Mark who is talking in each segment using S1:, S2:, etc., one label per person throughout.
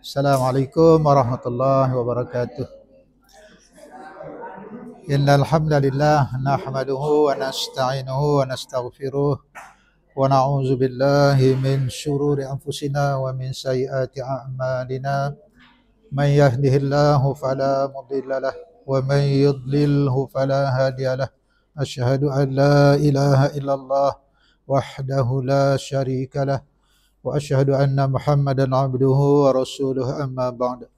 S1: Assalamualaikum warahmatullahi wabarakatuh. Innal hamdalillah nahmaduhu wa nasta'inuhu wa nastaghfiruh wa na'udzu billahi min shururi anfusina wa min sayyiati a'malina. Man yahdihillahu fala mudilla lah wa man yudlilhu fala hadiya lah. Asyhadu an la ilaha illallah wahdahu la syarika lah wa asyhadu anna Muhammadan abduhu wa rasuluhu amma ba'd.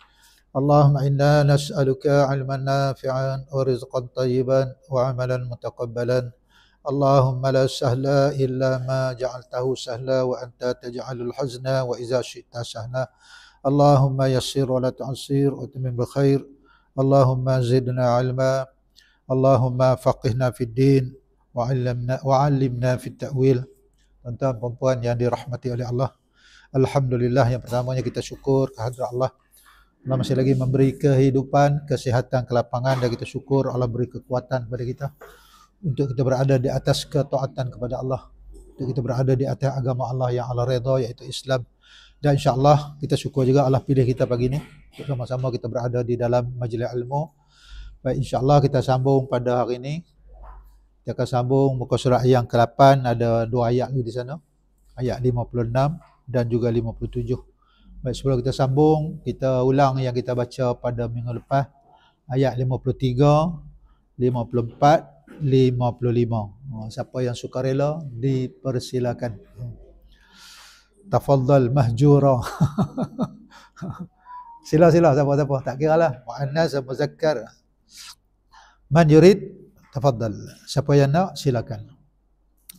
S1: Allahumma inna nas'aluka 'ilman nafi'an wa rizqan tayyiban wa 'amalan mutaqabbalan. Allahumma la sahla illa ma ja'altahu sahla wa anta taj'alul hazna wa idza syi'ta sahla. Allahumma yassir wa la tu'assir wa atimim bil khair. Allahumma zidna 'ilma. Allahumma faqihna fid din wa 'allimna fit ta'wil. Tuan-tuan dan puan yang dirahmati oleh Allah, alhamdulillah, yang pertamanya kita syukur kehadrat Allah. Allah masih lagi memberi kehidupan, kesihatan, kelapangan, dan kita syukur Allah beri kekuatan kepada kita untuk kita berada di atas ketaatan kepada Allah, untuk kita berada di atas agama Allah yang Allah redha, iaitu Islam. Dan insya-Allah kita syukur juga Allah pilih kita pagi ini untuk sama-sama kita berada di dalam majlis ilmu. Baik, insya-Allah kita sambung pada hari ini. Kita akan sambung muka surat yang ke-8, ada dua ayat di sana. Ayat 56 dan juga 57. Baik, sebelum kita sambung, kita ulang yang kita baca pada minggu lepas. Ayat 53, 54, 55. Siapa yang sukarela, dipersilakan. Tafadhal mahjura. Sila siapa-siapa, tak kira lah. Mu'annas, muzakkar. Man yurid, tafadhal. Siapa yang nak, silakan.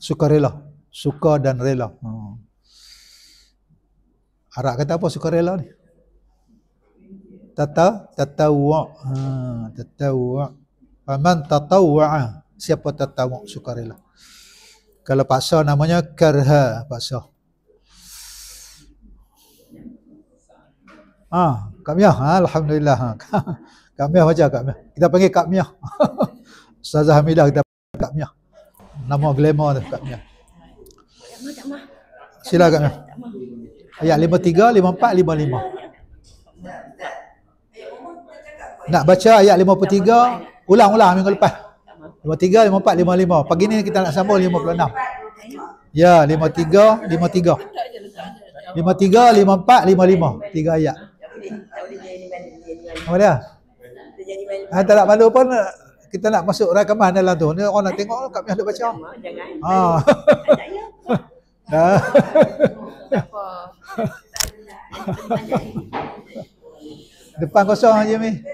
S1: Sukarela, suka dan rela. Arab kata apa sukarela ni? Tatawwa'. Tatawwa'. Faman tatawwa'a. Siapa tatawwa', sukarela. Kalau paksa namanya karha, paksa. Kak Miah. Alhamdulillah. Kak Miah baca, Kak Miah. Kita panggil Kak Miah. Ustazah Hamidah kita panggil Kak Miah. Nama glamour tu, Kak Miah. Sila Kak Miah. Ayat 53, 54, 55. Nak baca ayat 53, ulang minggu lepas. 53, 54, 55. Pagi ni kita nak sambung 56. Ya, 53, 53. 53, 54, 55. 3 ayat. Apa dia? Tak nak malu pun kita nak masuk rakaman dalam tu. Ni orang nak tengok Kak Miah nak baca. Depan kosong aja Mi.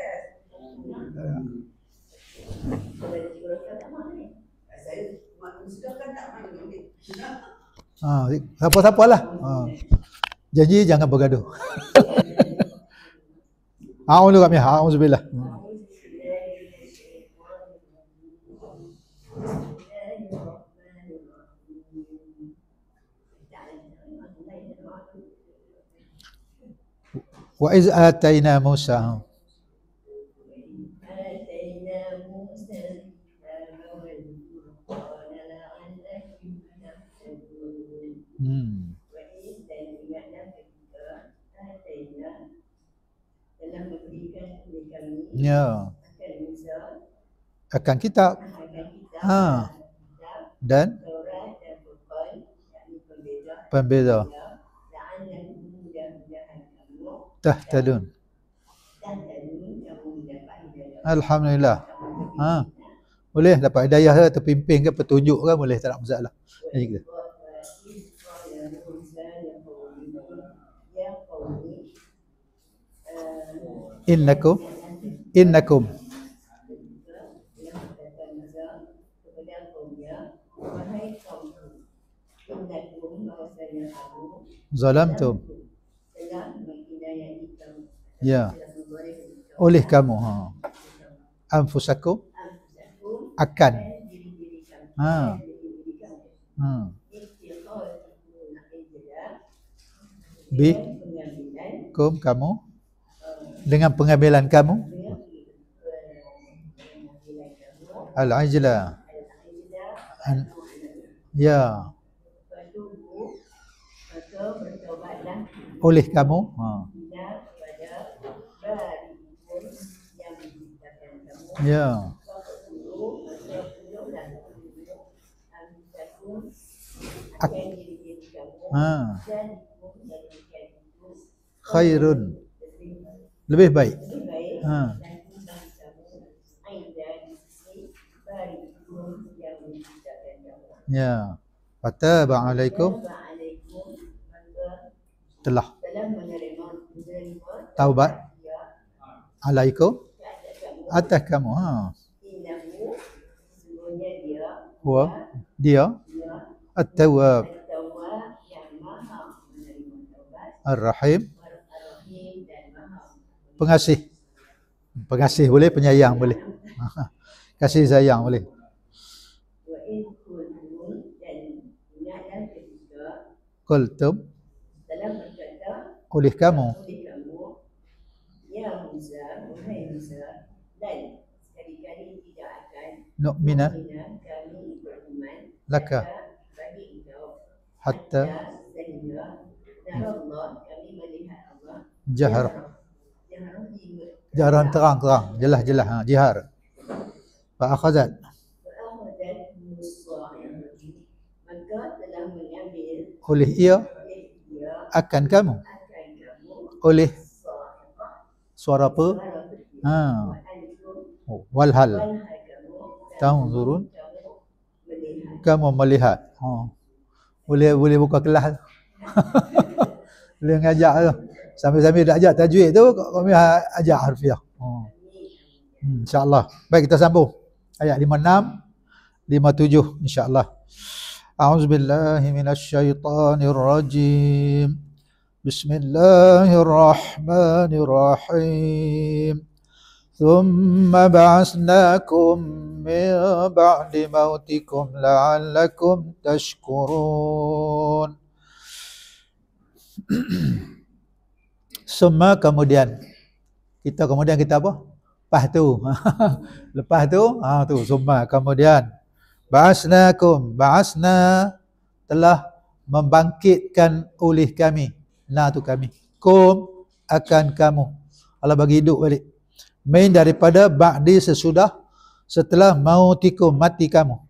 S1: Siapa-siapa lah. Janji jangan bergaduh. A'udzu Kak Miah, a'udzubillah. Wa iz ataina Musa. Ya. Akan kitab. Dan pembeza. Tahtadun. Alhamdulillah. Boleh dapat hidayah ke, terpimpin ke, petunjuk ke, boleh, tak ada masalah. Jadi kita. Innakum zalamtum. Ya. Oleh kamu. Anfusakum akan. Kamu dengan pengambilan kamu al-ajla. Ya. Oleh kamu Ya. Ha. Khairun. Lebih baik. Ha. Ya. Fataba alaikum. Telah taubat alaikum atas kamu. Ha. Huwa dia at-tawwab ar-rahim, pengasih. Pengasih boleh, penyayang boleh. Kasih sayang boleh. Qultum, oleh kamu. Nu'mina laka hatta jahar. Jaharan terang-terang, jelas-jelas, ha, jihar. Fa akhazat, oleh ia akan kamu, oleh suara apa? Ha. Walhal tanzurun, kamu melihat. Ha. Boleh buka kelas. Boleh ngajak tu. Sambil-sambil dah ajak tajwid tu, kami ajak harfiah. InsyaAllah. Baik, kita sambung. Ayat 56, 57 insyaAllah. A'udzubillahi minasyaitanirrajim. Bismillahirrahmanirrahim. Thumma ba'asnakum min ba'di mautikum la'allakum tashkurun. Summa, kemudian kita apa? Lepas tu. Lepas tu, tu summa, kemudian ba'asnakum, ba'asna telah membangkitkan oleh kami. Na tu kami. Kum akan kamu. Allah bagi hidup balik. Main daripada ba'di setelah mautikum, mati kamu.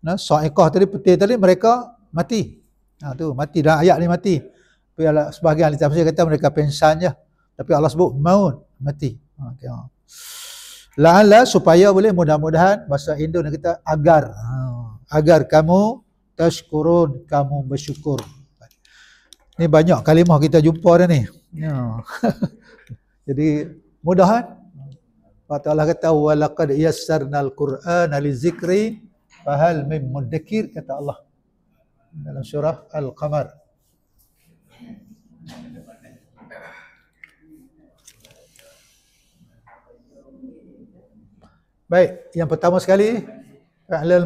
S1: Nah, sa'iqah tadi, peti tadi mereka mati. Tu mati, dalam ayat ni mati. Tapi sebahagian ahli tafsir kata mereka pengsan je. Tapi Allah sebut maut, mati. La'alla, supaya boleh, mudah-mudahan bahasa Indo ni kita agar. Agar kamu tashkurun, kamu bersyukur. Ni banyak kalimah kita jumpa dah ni. Jadi mudah kan? Allah Ta'ala kata walaqad yassarnal Qur'ana lizikri fahal min muddakir, kata Allah dalam surah Al-Qamar. Baik, yang pertama sekali fi'lul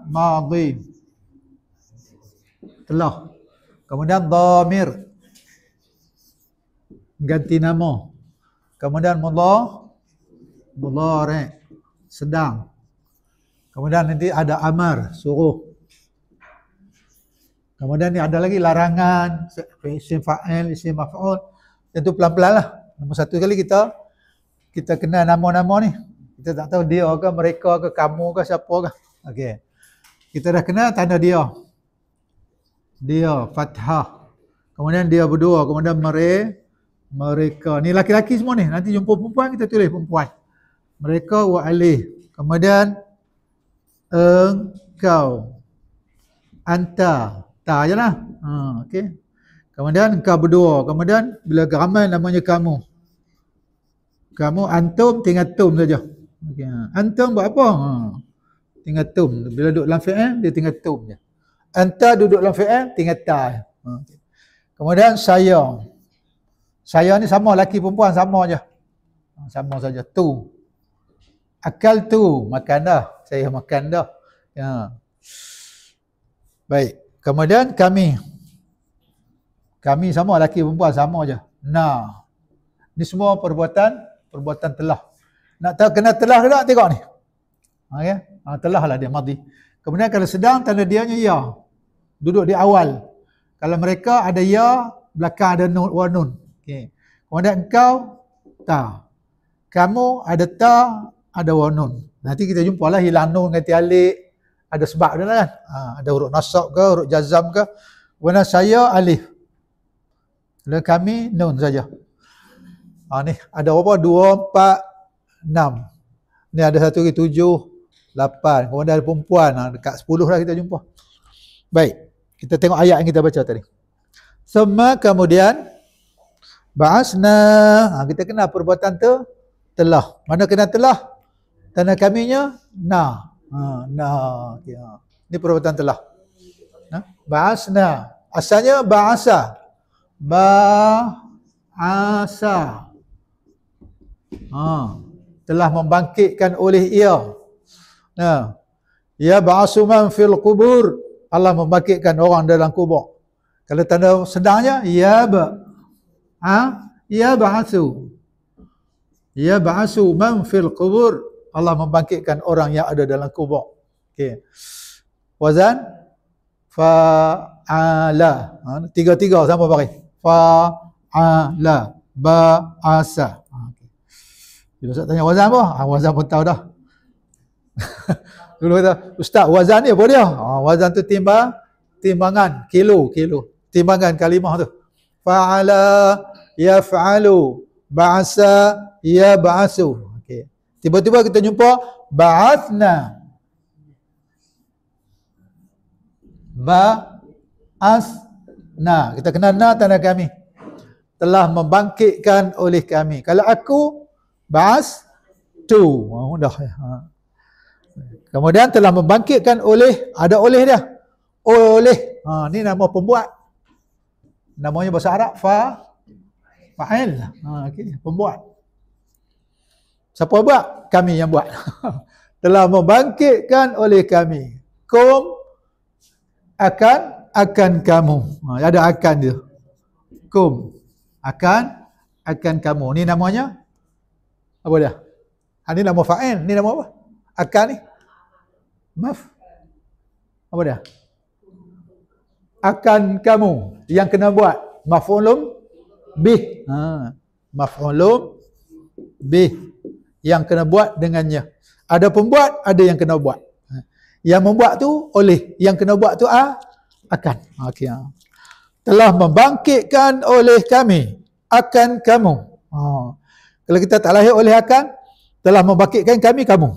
S1: madhi, telah. Kemudian dhamir, ganti nama. Kemudian mudhari', sedang. Kemudian nanti ada amar, suruh. Kemudian ni ada lagi larangan, isim fa'il, isim maf'ul. Tentu pelan-pelan lah. Nombor satu kali kita kenal nama-nama ni. Kita tak tahu dia ke, mereka ke, kamu ke, siapa ke. Okey. Kita dah kenal tanda dia. Dia fathah. Kemudian dia berdua, kemudian mereka. Ni laki-laki semua ni. Nanti jumpa perempuan, kita tulis perempuan. Mereka wa alih. Kemudian engkau, anta, ta je lah. Okey. Kemudian engkau berdua. Kemudian bila ramai namanya kamu. Kamu, antum, tinggal tum saja. Okay. Antum buat apa? Tinggal tum. Bila duduk dalam fi'il, dia tinggal tum je. Anta duduk dalam fi'il, tinggal ta. Okay. Kemudian saya. Saya ni sama, laki perempuan sama je. Sama saja. Tu. Akal tu, makan dah. Saya makan dah. Ya. Baik. Kemudian kami. Kami sama, laki perempuan sama je. Nah. Ni semua perbuatan telah. Nak tahu kena telah ke tak, tengok ni. Okay? Telah lah dia madhi. Kemudian kalau sedang, tanda dianya ya. Duduk di awal. Kalau mereka ada ya, belakang ada nun, wa nun. Okay. Kemudian engkau, ta. Kamu ada ta, ada wanun. Nanti kita jumpa lah hilang nun ganti alif. Ada sebab dia lah kan. Ada huruf nasab ke, huruf jazam ke. Warna saya alif. Dan kami nun saja. Ni ada berapa? 2, 4, 6. Ni ada 1 lagi 7, 8. Kemudian ada perempuan. Dekat 10 lah kita jumpa. Baik. Kita tengok ayat yang kita baca tadi. Semua kemudian ba'asna. Kita kenal perbuatan telah. Mana kena telah? Tanda kaminya na. Okay. Ini perbuatan telah. Ba'asna. Asalnya ba'asa. Ba'asa. Telah membangkitkan oleh ia. Ya ba'asu man fil kubur. Allah membangkitkan orang dalam kubur. Kalau tanda sedangnya ya ba'asu. Ya ba'asu man fil kubur. Allah membangkitkan orang yang ada dalam kubur. Okey. Wazan fa'ala. Tiga-tiga sama pakai. Fa'ala. Ba'asa. Bila Ustaz tanya wazan apa? Wazan pun tahu dah. Dulu kata, Ustaz wazan ni apa dia? Wazan tu timbangan, kilo. Timbangan kalimah tu. Fa'ala yaf'alu. Ba'asa yab'asu. Okey. Tiba-tiba kita jumpa ba'athna. Ba'asna. Kita kenal na tanda kami. Telah membangkitkan oleh kami. Kalau aku ba'as tu. Mudah ya. Kemudian telah membangkitkan oleh, ada oleh dia. Oleh. Ni nama pembuat. Namanya bahasa Arab fa'il. Okay. Pembuat. Siapa buat? Kami yang buat. Telah membangkitkan oleh kami. Kum akan kamu. Ada akan dia. Kum akan kamu. Ni namanya apa dia? Ni nama fa'il. Ni nama apa? Akan ni. Apa dia? Akan kamu yang kena buat. Maf'ulun bih. Maf'ulun bih. Yang kena buat dengannya. Ada pembuat, ada yang kena buat. Yang membuat tu oleh, yang kena buat tu akan. Okey. Telah membangkitkan oleh kami akan kamu. Kalau kita tak lahir oleh akan, telah membangkitkan kami kamu.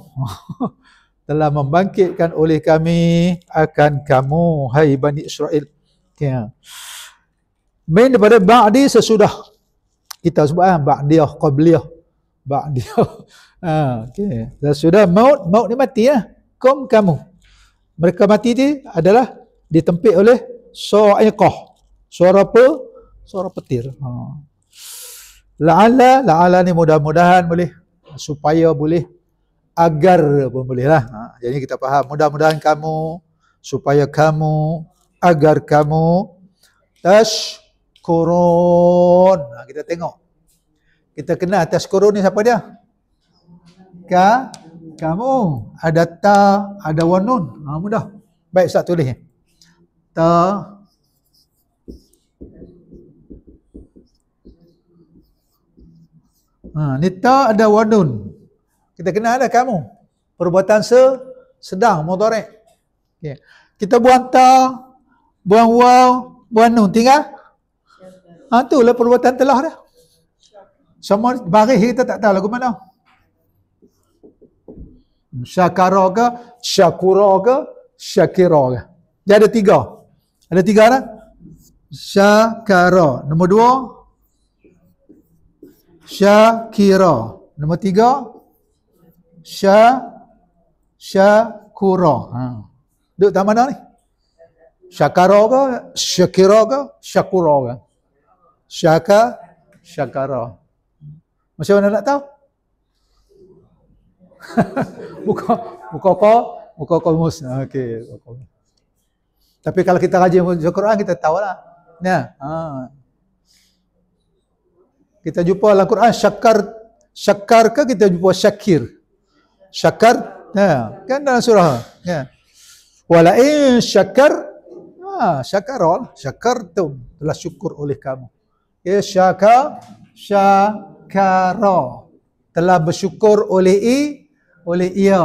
S1: Telah membangkitkan oleh kami akan kamu, hai Bani Israel. Okay. Main daripada ba'di sesudah. Kita sebut ba'diyah, qabliyah. Ba'diyah. Okay. Sesudah maut ni mati lah. Kamu. Mereka mati ni adalah ditempik oleh sa'iqah. Suara petir. La'ala ni mudah-mudahan boleh. Supaya boleh. Agar pun boleh lah. Jadi kita faham. Mudah-mudahan kamu. Supaya kamu. Agar kamu. Tashkurun. Kita tengok. Kita kenal tashkurun ni siapa dia? Kamu. Ada ta. Ada wanun. Mudah. Baik Ustaz tulis ni. Ta. Ni ta ada wanun. Kita kenal ada kamu. Perbuatan sedang, mudhari'. Okay. Kita buang ta, buang waw, buang nun. Tinggal? Itulah perbuatan telah dah. Semua baris kita tak tahu lagu mana. Syakara ke, syakura ke, syakira ke. Dia ada 3. Ada 3 dah. Syakara. Nombor 2. Syakira. Nombor 3. Syakura. Duduk tak mana ni? Syakara ke, syakira ke, syakura ke? Syakara. Macam mana nak tahu? Buka kamus. Okey. Tapi kalau kita rajin baca Quran, kita tahulah. Ya. Kita jumpa dalam Quran syakar ke kita jumpa syakir. Syakar, kan dalam surah. Ya. Wala in syakar, syakartum, telah syukur oleh kamu. Ya, syakara, telah bersyukur oleh oleh ia.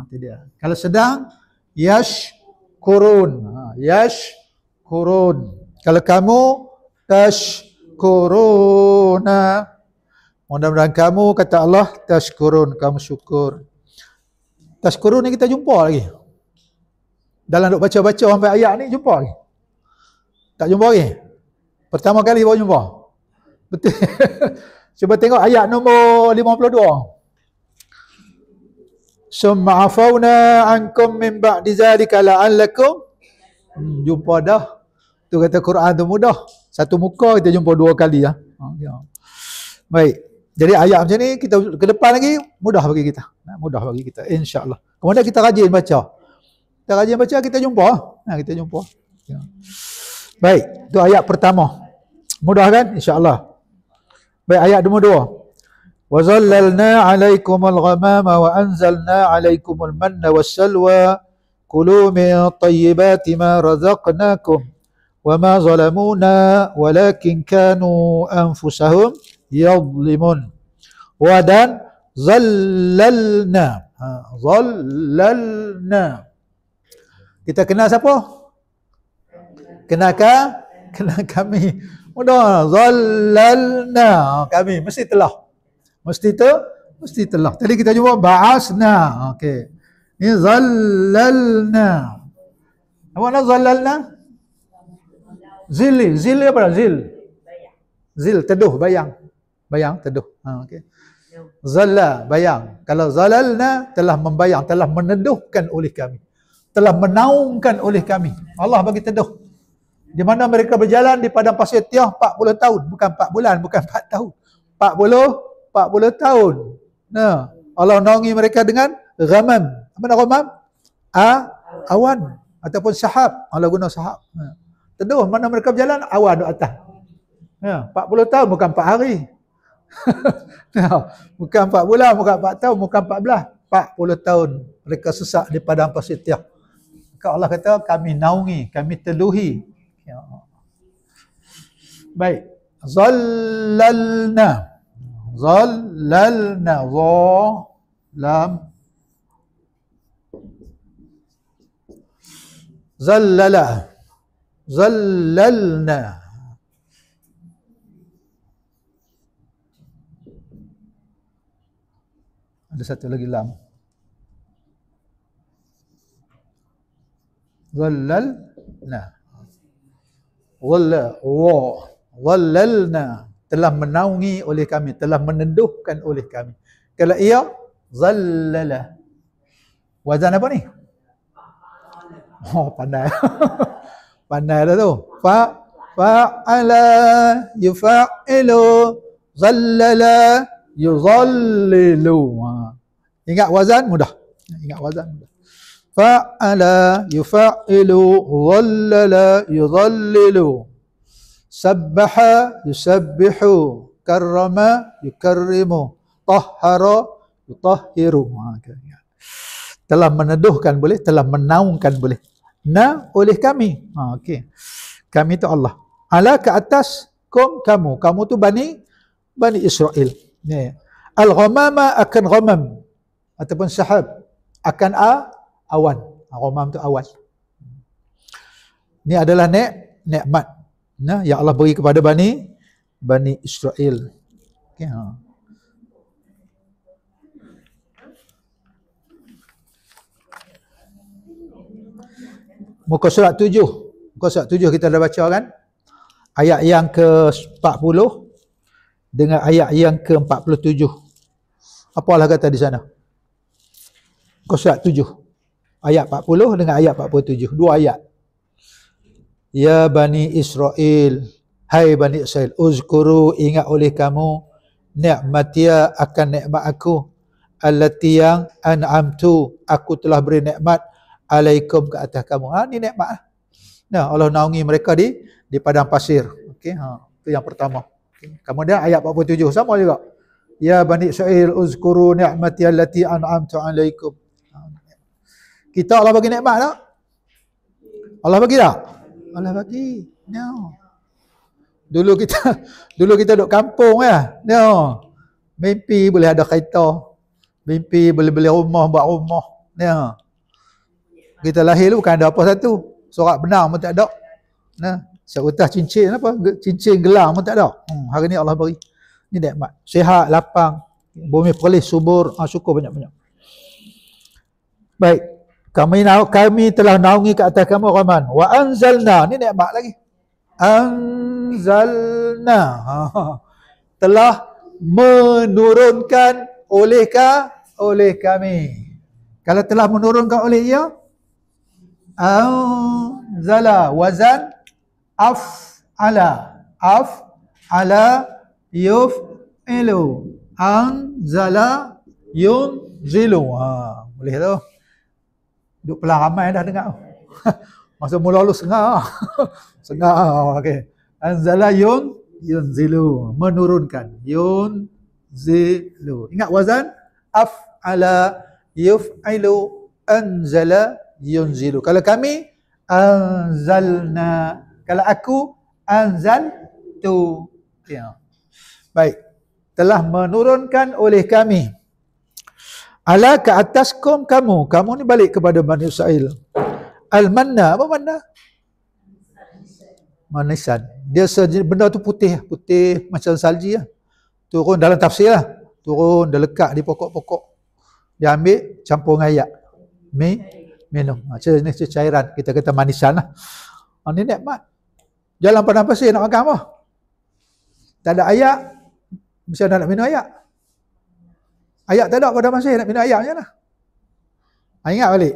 S1: Itu dia. Kalau sedang, yashkurun. Yashkurun. Kalau kamu, tashkuruna. Mudah-mudahan kamu, kata Allah, tashkurun, kamu syukur. Tashkurun ni kita jumpa lagi. Dalam duk baca-baca sampai ayat ni, jumpa lagi. Tak jumpa lagi? Pertama kali baru jumpa. Betul. Cuba tengok ayat nombor 52. Summa afawna ankum min ba'di zalika la'allakum. Jumpa dah. Tu kata Quran tu mudah. Satu muka kita jumpa 2 kali ya. Baik. Jadi ayat macam ni kita ke depan lagi mudah bagi kita. Mudah bagi kita insya-Allah. Kemudian kita rajin baca. Kita rajin baca kita jumpa. Kita jumpa. Ya. Baik, tu ayat pertama. Mudah kan insya-Allah. Baik, ayat nombor 2. وَظَلَّلْنَا عَلَيْكُمُ الْغَمَامَ وَأَنْزَلْنَا عَلَيْكُمُ الْمَنَّ وَالسَّلْوَى كُلُوا مِنْ طَيِّبَاتِ مَا رَزَقْنَاكُمْ وَمَا ظَلَمُونَا وَلَكِنْ كَانُوا أَنفُسَهُمْ يَظْلِمُونَ. وَدَنْ ظَلَّلْنَا. ظَلَّلْنَا. Kita kenal siapa? Kenal kami. Mudah. Zallalna. Kami mesti telah. Mesti telah. Tadi kita jumpa ba'asna. Okey. Ini zallalna. Apa makna zallalna? Zil apa? Zil teduh, bayang. Bayang teduh. Okey. Zalla bayang. Kalau zalalna telah membayang, telah meneduhkan oleh kami. Telah menaungkan oleh kami. Allah bagi teduh. Di mana mereka berjalan di padang pasir Tiah 40 tahun. Bukan 4 bulan, bukan 4 tahun. 40 tahun. Nah, Allah naungi mereka dengan ghamam. Apa nak ghamam? Awan. Ataupun sahab. Allah guna sahab. Teduh, mana mereka berjalan, awan di atas. 40 tahun, bukan 4 hari. Bukan 4 bulan, bukan 4 tahun, bukan 14. 40 tahun mereka sesak di padang pasir Tiah. Maka Allah kata, kami naungi, kami teduhi. Ya. Baik. Zallalna. Zallalna. Lam. Zallala. Zallalna. Ada satu lagi lam. Zallalna. Zallalna, telah menaungi oleh kami, telah meneduhkan oleh kami. Kalau ia zallala. Wazan apa ni? Oh, pandai. Pandai dah tu. Fa'ala yufa'ilu, zallala yuzallilu. Ingat wazan mudah. Ingat wazan mudah. Fa'ala yufa'ilu, dhallala yudhallilu, sabbaha yusabbihu, karrama yukarrimu, tahhara yutahhiru. Telah meneduhkan boleh, telah menaungkan boleh. Oleh kami. Okey. Kami tu Allah. Ala ke atas, kamu. Kamu tu Bani Israel. Al-ghamama akan ghamam ataupun sahab akan awan. Ghamam tu awan. Ini adalah nikmat yang Allah beri kepada Bani Israel. Okay, Muka surat 7. Muka surat 7 kita dah baca kan? Ayat yang ke-40 dengan ayat yang ke-47. Apa Allah kata di sana? Muka surat 7. Ayat 40 dengan ayat 47. 2 ayat. Ya Bani Israel, hai Bani Israel, uzkuru, ingat oleh kamu, ni'matia, akan nikmat aku, allati yang an'amtu, aku telah beri nikmat, alaikum, ke atas kamu. Ni nikmat. Nah, Allah naungi mereka di padang pasir. Okey, itu yang pertama. Okay. Kemudian ayat 47 sama juga. Ya Bani Israel, uzkuru ni'mati allati an'amtu alaikum. Kita Allah bagi nikmat tak? Allah bagi tak? Allah bagi. No. Dulu kita duduk kampung ya. No. Mimpi boleh ada kereta. Mimpi beli-beli rumah, buat rumah. Ya. Kita lahir bukan ada apa satu. Sorak benang pun tak ada. Nah, seutah cincin apa? Cincin gelang pun tak ada. Hari ni Allah beri. Ni nikmat. Sihat, lapang, bumi perlis, subur. Syukur banyak-banyak. Baik. Kami telah naungi ke atas kamu Rahman. Wa anzalna. Ni nikmat lagi. Anzalna. Telah menurunkan oleh kami. Kalau telah menurunkan oleh ia, anzala wazan af'ala yuf'ilu anzala yunzilu. Boleh tu. Duk pelang ramai dah dengar. Masa mula lu sengah. Sengah. Okey. Anzala yunzilu, menurunkan. Yunzilu. Ingat wazan? Af'ala yuf'ilu anzala yunzilu. Kalau kami anzalna, kalau aku anzaltu. Ya. Baik. Telah menurunkan oleh kami. Ala ke ataskum kamu. Kamu ni balik kepada Bani Israel. Al-manna. Apa manna? Manisan. Dia benda tu putih macam salji lah. Turun dalam tafsir lah. Turun, dia lekat di pokok-pokok. Dia ambil, campur dengan air. Minum. Macam ni cairan. Kita kata manisan lah. Ini nikmat. Jalan padang pasir nak makan apa? Tak ada air. Macam nak minum air? Air tak ada pada pasir, nak minum air macam mana? Ingat balik.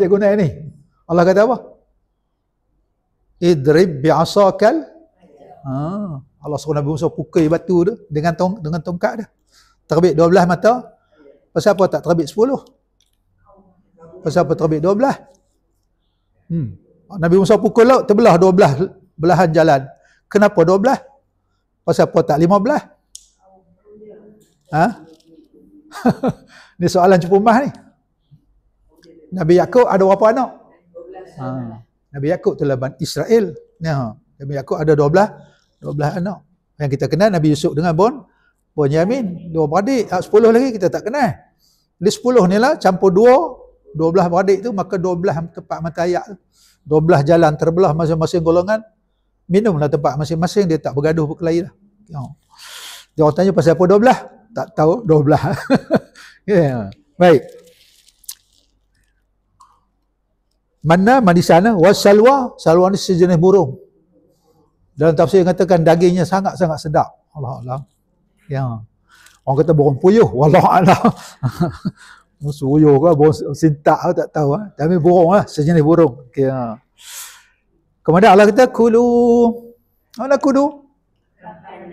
S1: Saya guna ni. Allah kata apa? Idrib bi'asakal. Allah suruh Nabi Musa pukul batu tu dengan tongkat dia. Terbit 12 mata. Pasal apa tak terbit 10? Pasal apa terbit 12? Nabi Musa pukul laut, terbelah 12 belahan jalan. Kenapa 12? Pasal apa tak 15? Ni soalan cupu mah ni. Nabi Yakub ada berapa anak? Nabi Yakub telah Bani Israel. Nabi Yakub ada 12 anak. Yang kita kenal Nabi Yusuf dengan Yamin, 2 beradik. 10 lagi kita tak kenal. Di 10 ni lah campur 12 beradik tu, maka 12 tempat mata air. 12 jalan terbelah masing-masing golongan. Minumlah tempat masing-masing, dia tak bergaduh berkelahi lah. Dia orang tanya pasal apa 12? Tak tahu 12. Yeah. Baik. Mana di sana wasalwa, salwa ni sejenis burung. Dalam tafsir katakan dagingnya sangat-sangat sedap. Allah. Ya. Orang kata burung puyuh, wallah. Musuh puyuh ke burung sintak tak tahu Tapi burung lah, sejenis burung. Okay. Kemudian Allah kata kulu. Mana kulu?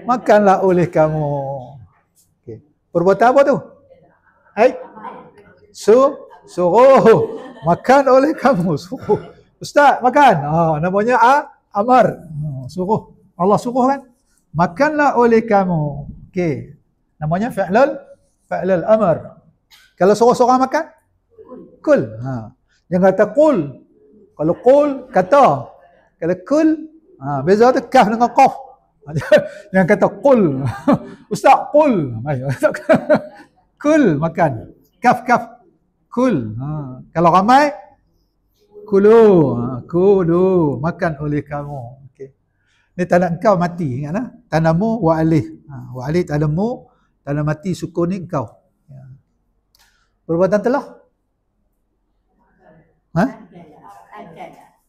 S1: Makanlah oleh kamu. Perbuatan apa tu? Suruh makan oleh kamu. Suruh. Ustaz, makan. Namanya amar. Suruh. Allah suruh kan? Makanlah oleh kamu. Okey. Namanya fa'lul amar. Kalau suruh seorang makan? Kul. Jangan kata kul. Kalau kul, kata. Kalau kul, beza tu kaf dengan qaf. Yang kata kul. Ustaz kul. Kul makan. Kaf. Kul. Kalau ramai kulu makan oleh kamu. Okey. Ni tanah engkau mati, ingatlah. Tanamu wa alih. Wa alih tanamu, tanah mati sukun ni engkau. Ya. Perbuatan telah.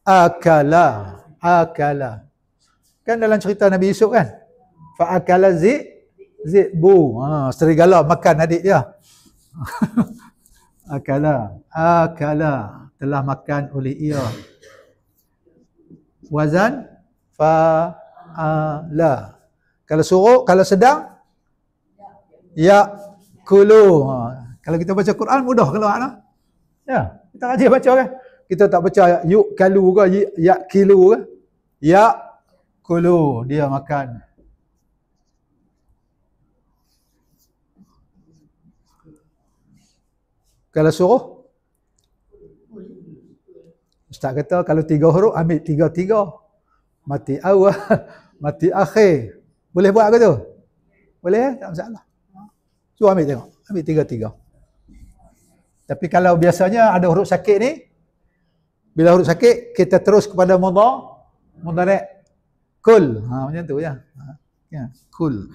S1: Akala. Kan dalam cerita Nabi Yusuf kan? Fa'akala zi'bu. Serigala makan adik dia. Akala. Telah makan oleh ia. Wazan fa'ala. Kalau suruh, kalau sedang ya'kulu. Kalau kita baca Quran mudah keluar lah. Ya, kita rajin baca kan? Kita tak baca yu'kalu ke ya'kilu ke? Kulu, dia makan. Kalau suruh, Ustaz kata kalau 3 huruf ambil 3. Mati awal, mati akhir. Boleh buat ke tu? Boleh? Tak masalah. Cuba ambil tengok. Ambil 3. Tapi kalau biasanya ada huruf sakit ni, bila huruf sakit kita terus kepada mudhari'. Kul. Macam tu ya. Kul.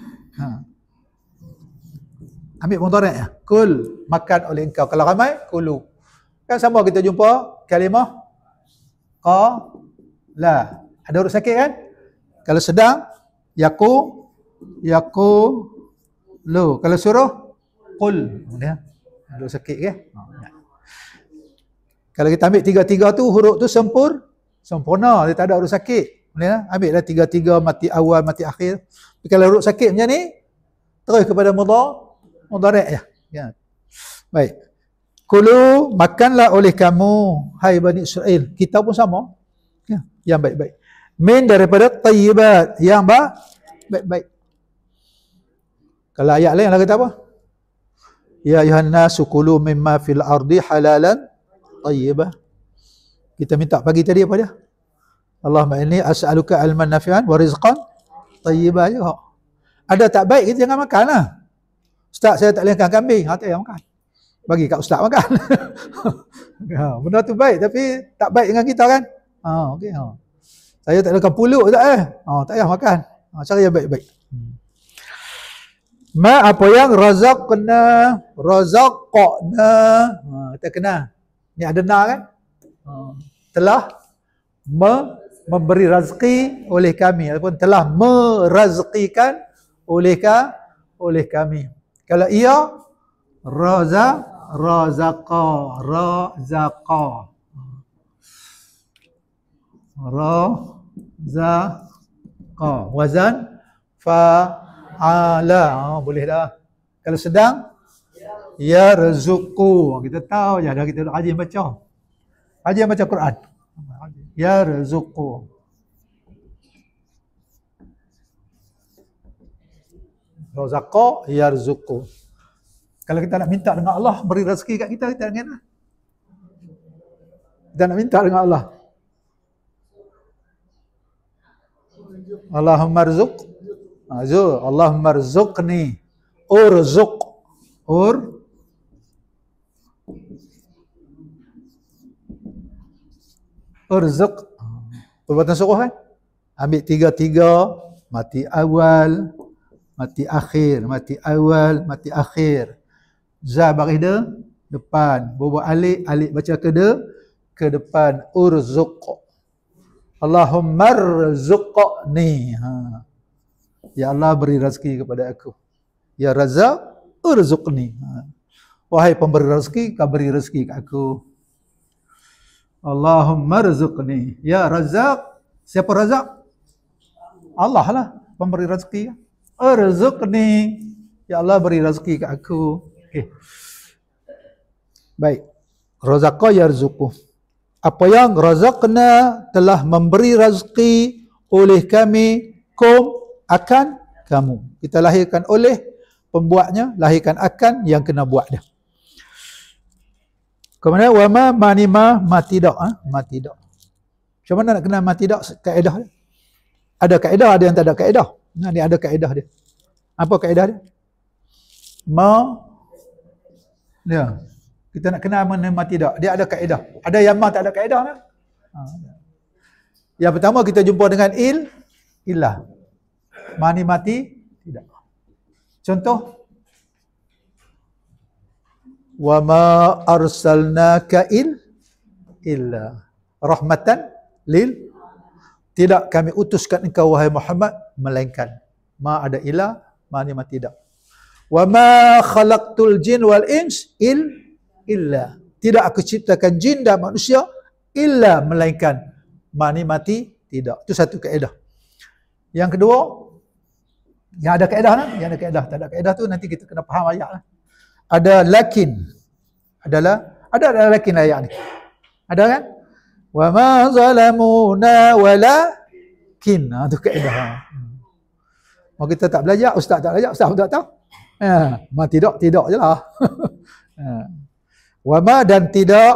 S1: Ambil mudhari' ya. Kul, makan oleh engkau. Kalau ramai, kulu. Kan sama kita jumpa kalimah qala. Ada huruf sakit kan? Kalau sedang, lu. Kalau suruh, qul. Ya. Ada huruf sakit ke? Kalau kita ambil tiga-tiga tu, huruf tu sempurna. Dia tak ada huruf sakit. Ambil lah tiga-tiga, mati awal, mati akhir. Tapi kalau huruf sakit macam ni, terus kepada mudhari' ya. Baik. Kulu, makanlah oleh kamu, hai Bani Israel. Kita pun sama. Ya, yang baik-baik. Min daripada tayyibat, yang baik-baik. Kalau ayat lain lah kata apa? Ya ayuhan nasu kulu mimma fil ardi halalan tayyibah. Kita minta pagi tadi apa dia? Allahumma inni as'aluka ilman nafi'an wa rizqan tayyibah juga. Ada tak baik kita jangan makan lah. Ustaz saya tak boleh makan kambing. Tak payah makan. Bagi kat ustaz makan. Benda tu baik tapi tak baik dengan kita kan? Okey. Saya tak boleh makan pulut tak tak payah makan. Cara yang baik-baik. Ma apa yang razaqna, kita kena. Ni ada na kan? Telah memberi rezeki oleh kami ataupun telah merazqikan oleh kami. Kalau ia razaqa wazan fa'ala. Boleh dah. Kalau sedang yarzuqu, kita tahu je dah, kita rajin baca Quran. Yarzuqu. Razaqa yarzuqu. Kalau kita nak minta dengan Allah beri rezeki kat kita, kita dengan kita nak minta dengan Allah. Allahumma rzuq. Allahumma rzuqni. Urzuq. Urzuq. Perbuatan suruh kan? Ambil tiga-tiga, mati awal, mati akhir, mati awal, mati akhir. Za baris depan, bawa alik baca ke depan. Urzuq. Allahumma rzuqni. Ya Allah beri rezeki kepada aku. Ya Razak urzuqni. Wahai pemberi rezeki, kau beri rezeki kat aku. Allahumma rzuqni. Ya Razak. Siapa Razak? Allah lah pemberi rezeki. Urzuqni. Ya Allah beri rezeki kat aku. Okey. Baik. Razaqa yarzuqu. Apa yang razaqna telah memberi rezeki oleh kami akan kamu. Kita lahirkan oleh pembuatnya, lahirkan akan yang kena buat dia. Kemudian wama manima matidak. Matidak. Macam mana nak kenal matidak kaedah dia? Ada kaedah, ada yang tak ada kaedah. Ni ada kaedah dia. Apa kaedah dia? Ya. Kita nak kenal mana matidak. Dia ada kaedah. Ada yang tak ada kaedah kan? Yang pertama kita jumpa dengan ilah. Mani mati tidak. Contoh, wa ma arsalnaka illa rahmatan lil, tidak kami utuskan engkau wahai Muhammad melainkan. Ma ada ilah, mani mati tidak. Wa ma khalaqtul jin wal ins illa, tidak aku ciptakan jin dan manusia illa melainkan. Mani mati tidak. Itu satu kaedah. Yang kedua, yang ada kaedah lah, yang ada kaedah. Tak ada kaedah tu nanti kita kena faham ayat lah. Ada lakin. Ada lakin ayat ni. Ada kan? Wa ma zalamuna walakin. Tu kaedah. Mau kita tak belajar, ustaz tak belajar, ustaz pun tak tahu. Ma tidak je lah. Wa ma dan tidak.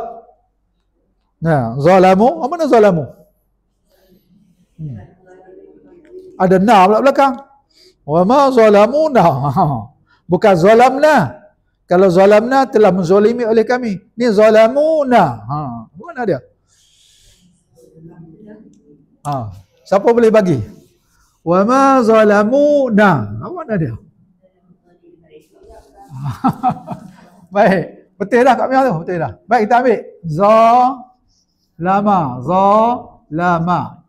S1: Zalamu. Apa mana zalamu? Ada na pula belakang. Wa ma zalamuna. Bukan zalamna. Kalau zalamna telah menzalimi oleh kami. Ni zalamuna. Mana dia? Siapa boleh bagi? Wa ma zalamuna. Mana dia? Baik. Betul dah kat Mia tu. Betul dah. Baik, kita ambil. Zalama.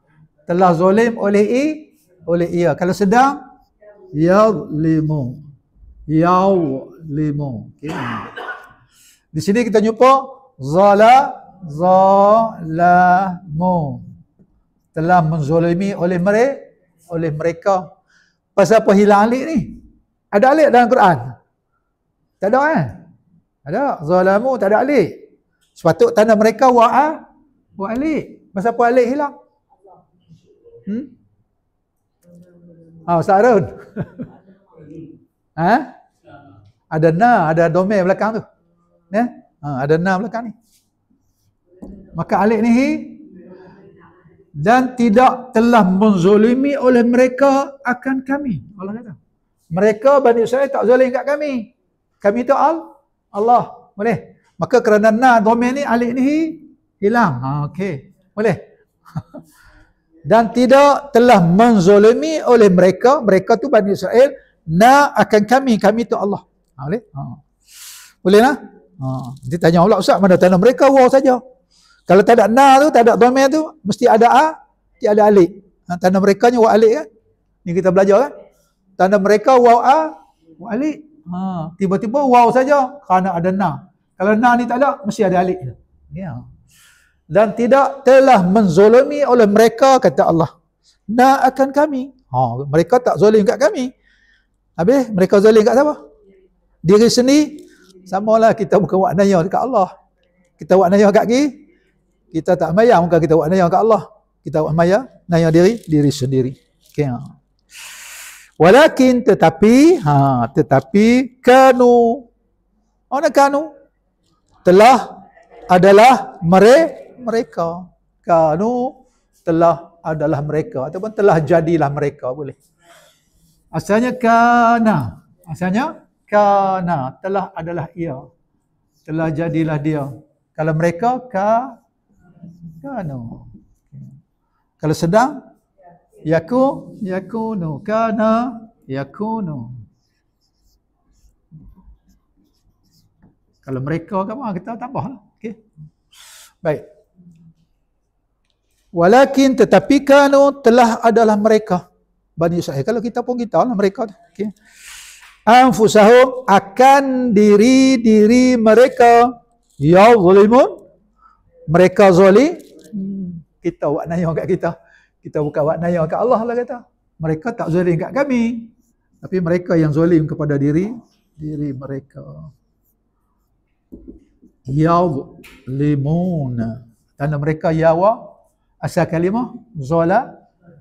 S1: Telah zalim oleh ia. Kalau sedang yadlimu. Okay. Di sini kita jumpa zalamu. Telah menzalimi oleh mereka. Pasal apa hilang alif ni? Ada alif dalam Quran? Tak ada kan? Ada. Zalamu tak ada alif. Sepatut tanda mereka wa alif. Pasal apa alif hilang? Ustaz Arun. Ada domain belakang tu. Ya? Ada na belakang ni. Maka alif ni dan tidak telah menzalimi oleh mereka akan kami. Allah kata. Mereka Bani Israel tak zalim kat kami. Kami tu Allah. Boleh. Maka kerana na domain ni alif ni hilang. Okey. Boleh. Dan tidak telah menzalimi oleh mereka tu Bani Israel akan kami tu Allah. Boleh? Boleh lah? Nanti tanya Allah, Ustaz, mana tanda mereka waw saja. Kalau tak ada na tu, tak ada domain tu, mesti ada tiada alif. Tanda mereka nya waw alif kan? Ni kita belajar kan? Tanda mereka waw alif. Tiba-tiba waw saja kerana ada na. Kalau na ni tak ada, mesti ada alif. Ya. Dan tidak telah menzalimi oleh mereka, kata Allah, akan kami. Mereka tak zalim kat kami. Habis mereka zalim kat siapa? Diri sendiri. Samalah kita bukan buat naya dekat Allah. Kita buat naya kat kita tak maya, muka kita buat naya kat Allah. Kita buat naya diri sendiri. Okay. Walakin tetapi kanu. Kanu telah adalah mereka. Kanu telah adalah mereka ataupun telah jadilah mereka, boleh. Asalnya kana. Telah adalah ia. Telah jadilah dia. Kalau mereka kanu. Kalau sedang yakunu. Kana yakunu. Kalau mereka kita tambahlah. Okey. Baik. Walakin tetapi kanu telah adalah mereka Bani Israel. Kalau kita pun kita lah mereka. Okay. Anfusahum akan diri mereka yazlimun. Mereka zalim. Kita buat naya kat kita. Kita bukan buat naya kat Allah lah kata. Mereka tak zalim kat kami. Tapi mereka yang zalim kepada diri mereka. Yazlimun. Tanda mereka yawa. Asal kalimah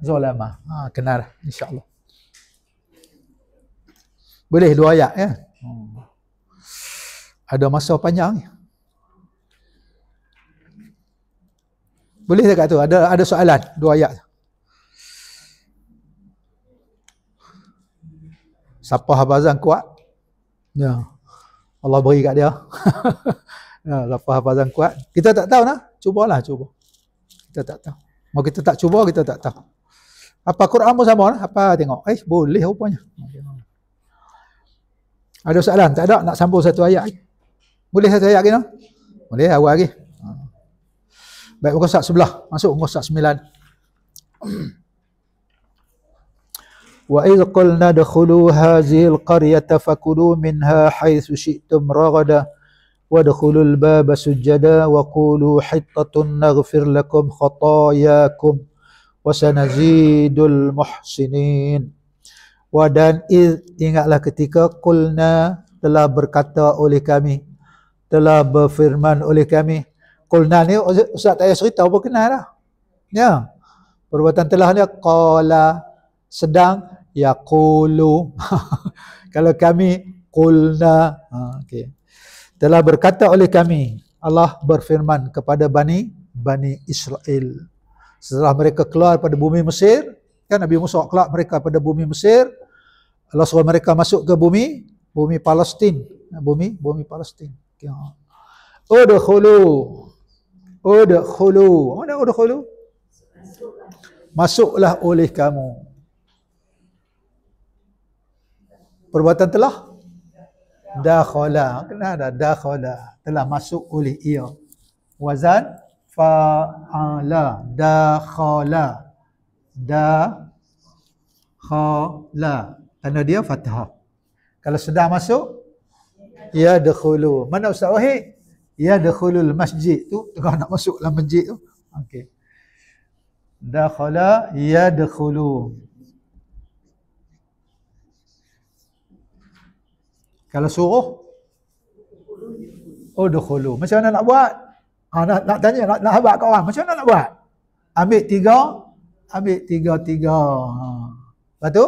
S1: zalama. Kenal insya-Allah. Boleh 2 ayat ya. Ada masa panjang ni. Boleh dekat tu ada soalan 2 ayat. Siapa hafazan kuat? Ya. Allah beri kat dia. Ya, siapa hafazan kuat? Kita tak tahu nah. Cuba. Kita tak tahu. Mau kita tak cuba, kita tak tahu. Apa Quran pun sama lah. Apa tengok. Boleh rupanya. Ada soalan? Tak ada? Nak sambung 1 ayat? Boleh 1 ayat lagi? No? Boleh, awal lagi. Baik, muka surat sebelah. Masuk muka surat 9. Wa idh qulna dakhulu hazihil qaryata fakulu minha haitsu syi'tum ragada wadkhulul baba sujada wa qulu hittatun naghfir lakum khatayakum wa sanazidul muhsinin. Dan ingatlah ketika qulna telah berkata oleh kami, telah berfirman oleh kami. Qulna ni Ustaz tak payah cerita apa kenal dah. Ya. Perbuatan telah ni qala sedang yaqulu. Kalau kami qulna okey. Telah berkata oleh kami, Allah berfirman kepada Bani Israel. Setelah mereka keluar pada bumi Mesir, kan Nabi Musa keluar mereka pada bumi Mesir, Allah suruh mereka masuk ke bumi Palestin. Bumi Palestin. Okay. Udkhulu. Mana udkhulu? Masuklah oleh kamu. Perbuatan telah dakhala. Kena ada dakhala. Telah masuk oleh ia. Wazan fa'ala. Dakhala. Tanda dia fathah. Kalau sudah masuk, yadkhulu. Mana Ustaz Wahid? Yadkhulul masjid tu. Tengah nak masuk dalam masjid tu. Okey. Dakhala yadkhulu. Kalau suruh, udkhulu. Macam mana nak buat? Nak tanya, nak habaq kat orang. Macam mana nak buat? Ambil tiga. Lepas tu,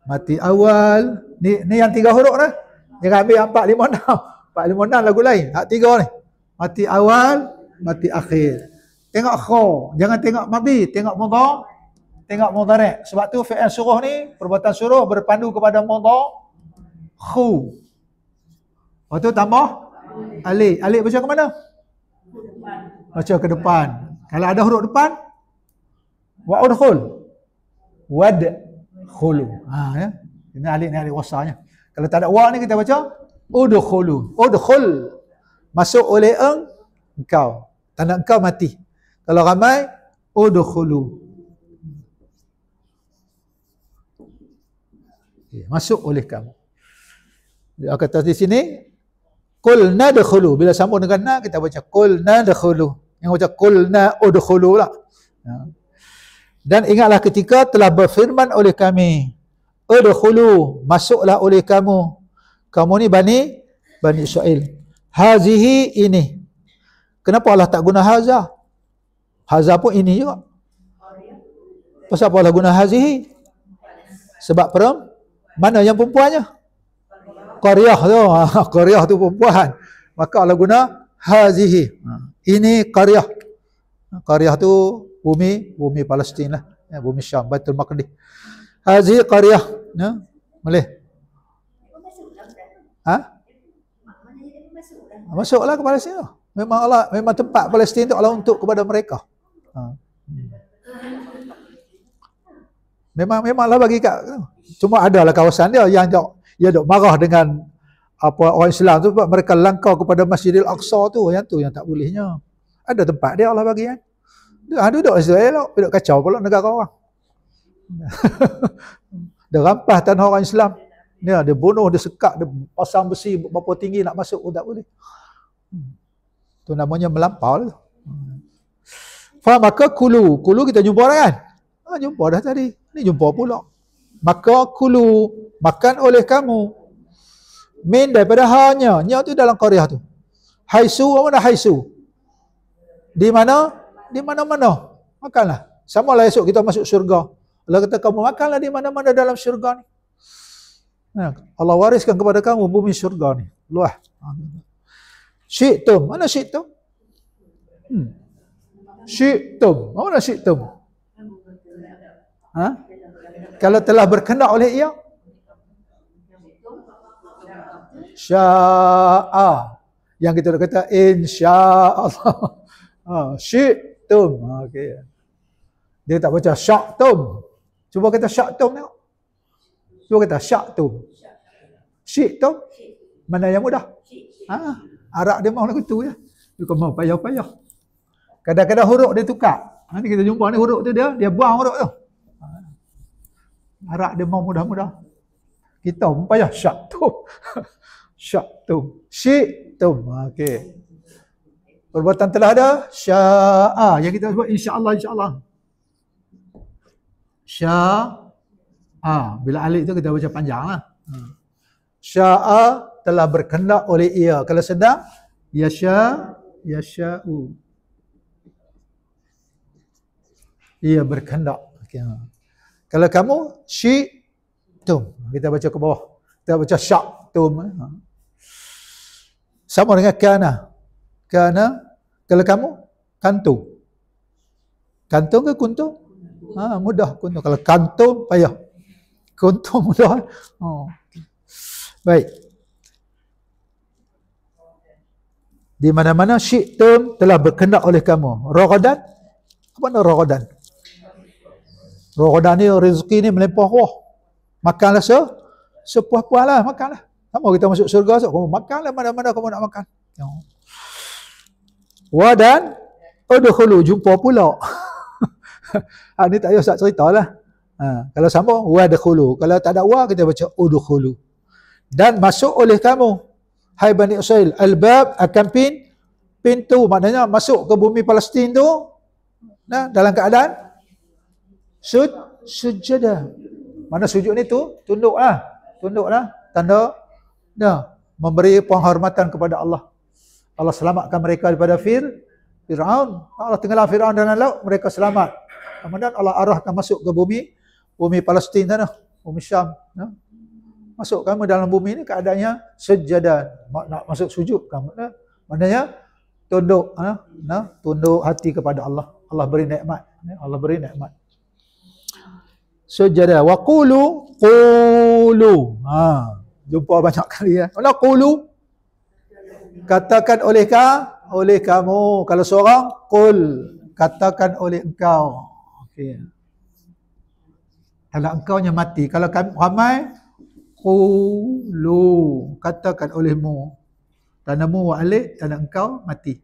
S1: mati awal. Ni yang 3 huruf dah. Jangan ambil yang 4, 5, 6. 4, 5, 6 lagu lain. Hak 3 ni. Mati awal, mati akhir. Tengok kha. Jangan tengok madhi. Tengok mudhari'. Tengok mudhari'. Sebab tu fi'il suruh ni, perbuatan suruh berpandu kepada mudhari'. Khu. Lepas tu tambah alif. Alif baca ke mana? Baca ke depan. Kalau ada huruf depan, wa'udkhul. Wadkhulu. Ya. Ini alif ni alif wasahnya. Kalau tak ada wa ni kita baca udkhulu. Udkhul. Masuk oleh engkau. Tanda engkau mati. Kalau ramai, udkhulu. Masuk oleh kamu. Dia kata di sini qul nadkhulu. Bila sambung dengan na kita baca qul nadkhulu. Yang baca qul na udkhulu pula. Dan ingatlah ketika telah berfirman oleh kami, udkhulu, masuklah oleh kamu. Kamu ni Bani Israel. Hazihi, ini. Kenapa Allah tak guna haza? Haza pun ini juga. Pasal apa Allah guna hazihi? Sebab mana yang perempuannya? Qaryah tu. Qaryah tu perempuan. Maka Allah guna hazihi. Ini qaryah. Qaryah tu bumi Palestin lah. Bumi Syam, Baitul Maqdis. Hazihi qaryah. Boleh? Masuklah ke Palestin tu. Memang tempat Palestin tu Allah untuk kepada mereka. Memanglah bagi kat. Cuma adalah kawasan dia yang dok marah dengan orang Islam tu sebab mereka langkau kepada Masjidil Aqsa tu. Yang tu yang tak bolehnya. Ada tempat dia Allah bagi kan. Dia duduk Israel, duduk kacau pula negara orang. Dia rampas tanah orang Islam. Dia bunuh, dia sekat, dia pasang besi berapa tinggi nak masuk pun tak boleh. Tu namanya melampau lah. Maka kulu kita jumpa dah kan? Jumpa dah tadi. Ni jumpa pula. Maka kulu, makan oleh kamu. Min daripada hanya. Nya tu dalam qaryah tu. Haisu, mana haisu? Di mana? Di mana-mana. Makanlah. Sama lah esok kita masuk syurga. Allah kata kamu makanlah di mana-mana dalam syurga ni. Allah wariskan kepada kamu bumi syurga ni. Luah. Syi'tum. Mana syi'tum? Syi'tum. Mana syi'tum? Kalau telah berkehendak oleh ia? Sya'a. Yang kita dah kata insya-Allah. Syi'tum. Okey. Dia tak baca sya'tum. Cuba kata sya'tum tengok. Cuba kata sya'tum. Syi'tum. Mana yang mudah? Arab dia mahu lagu tu ya. Dia kau mau payah-payah. Kadang-kadang huruf dia tukar. Nanti kita jumpa ni huruf tu dia buang huruf tu. Arab dia mau mudah-mudah. Kita pun payah sya'tum. Sya'tum. Syi'tum. Okey. Perbuatan telah ada sya'a. Yang kita sebut insya-Allah. Sya'a. Bila alif tu kita baca panjang lah. Sya'a telah berkehendak oleh ia. Kalau sedang yasha'u. Ia berkehendak. Okay. Kalau kamu syi'tum. Kita baca ke bawah. Kita baca sya'tum. Sama dengan kana. Kana. Kalau kamu kantung. Kantung ke kuntung? Mudah kuntung. Kalau kantung payah. Kuntung mudah. Baik. Di mana-mana syi'tum telah berkehendak oleh kamu. Ragadan, apa makna ragadan? Ragadan ni rezeki ni melimpah ruah. Makanlah sepuas-puas lah, makanlah. Sama kita masuk surga, kamu makanlah mana-mana kamu nak makan. Wadan udkhulu, jumpa pula. Ni tak payah Ustaz ceritalah. Kalau sama wadkhulu, kalau tak ada wa kita baca udkhulu. Dan masuk oleh kamu, hai Bani Israil, albab akan pintu, maknanya masuk ke bumi Palestin tu dalam keadaan sujada. Mana sujud ni tu tunduklah, tanda memberi penghormatan kepada Allah. Allah selamatkan mereka daripada Fir'aun. Allah tenggelam Fir'aun dalam laut, mereka selamat. Kemudian Allah arahkan masuk ke bumi Palestin sana, bumi Syam. Masuk kamu dalam bumi ni keadaannya sejadah, nak masuk sujud kamu. Maknanya tunduk, tunduk hati kepada Allah. Allah beri nikmat. Allah beri nikmat. Sejadah. Wa qulu. Jumpa banyak kali ya. Wala qulu. Katakan oleh kamu. Kalau seorang, qul. Katakan oleh engkau. Okey. Kalau engkaunya mati. Kalau ramai, qulu. Katakan olehmu. Tanamu wa alik, tanda engkau mati.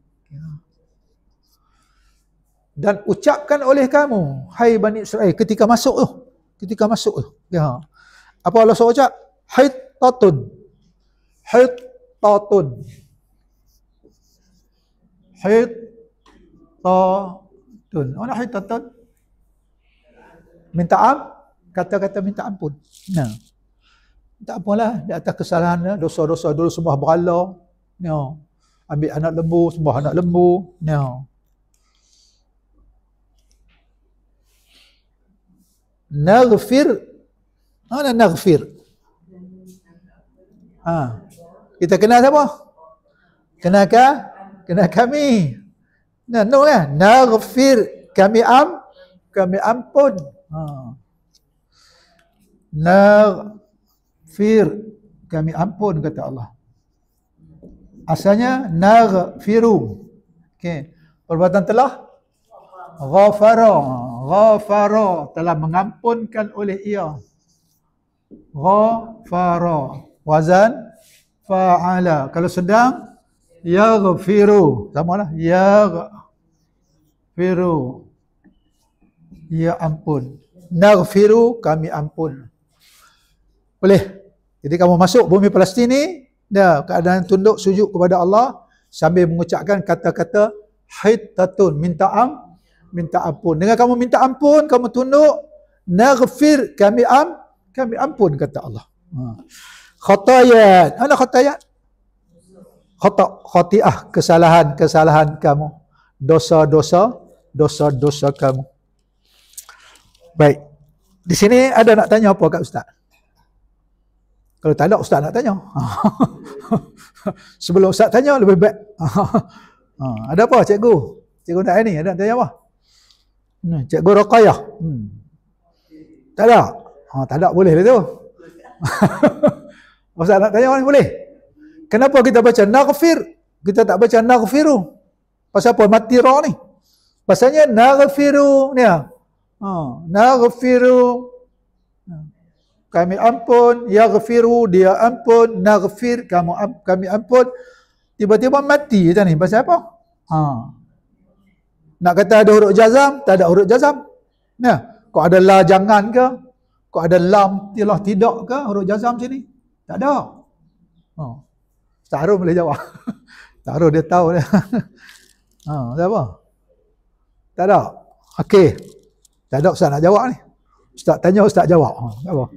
S1: Dan ucapkan oleh kamu, hai Bani Israel, ketika masuk tu. Ya. Apa Allah suruh ucap? Hittatun. Mana hittatun? Kata-kata minta ampun. Tak apalah, di atas kesalahan, dosa-dosa dulu sembah berhala. Ambil anak lembu, sembah anak lembu. Naghfir. Mana naghfir? Kita kenal siapa? Kenal kami. No kan? Naghfir. Kami ampun. Naghfir. Kami ampun, kata Allah. Asalnya naghfiru. Okey. Perbuatan telah ghafara, telah mengampunkan oleh ia. Ghafara, wazan fa'ala. Kalau sedang, yaghfiru, samalah, yaghfiru, ya ampun. Naghfiru, kami ampun. Boleh. Jadi kamu masuk bumi Palestin ni, keadaan tunduk sujud kepada Allah sambil mengucapkan kata-kata hittatun, minta ampun. Dengan kamu minta ampun, kamu tunduk, naghfir, kami ampun, kata Allah. Khatayat. Mana khatayat? Khati'ah, kesalahan kamu. Dosa-dosa kamu. Baik. Di sini ada nak tanya apa kat Ustaz? Kalau tak ada, Ustaz nak tanya. Sebelum Ustaz tanya, lebih baik. Ada apa cikgu? Cikgu nak ni, ada nak tanya apa? Cikgu Raqayah. Tak ada? Tak ada, boleh lah tu. Ustaz nak tanya ni, boleh? Kenapa kita baca naghfir? Kita tak baca naghfiru. Pasal apa? Mati ra ni. Pasalnya naghfiru ni. Naghfiru. Kami ampun, yaghfiru, dia ampun, naghfir, kami ampun. Tiba-tiba mati macam ni. Pasal apa? Nak kata ada huruf jazam, tak ada huruf jazam. Kok ada la jangan ke? Kok ada lam tidak ke? Huruf jazam sini? Tak ada. Ustaz Harun boleh jawab. Ustaz Harun dia tahu dia. Tak apa? Tak ada. Okey. Tak ada Ustaz nak jawab ni. Ustaz tanya, Ustaz jawab. Tak apa.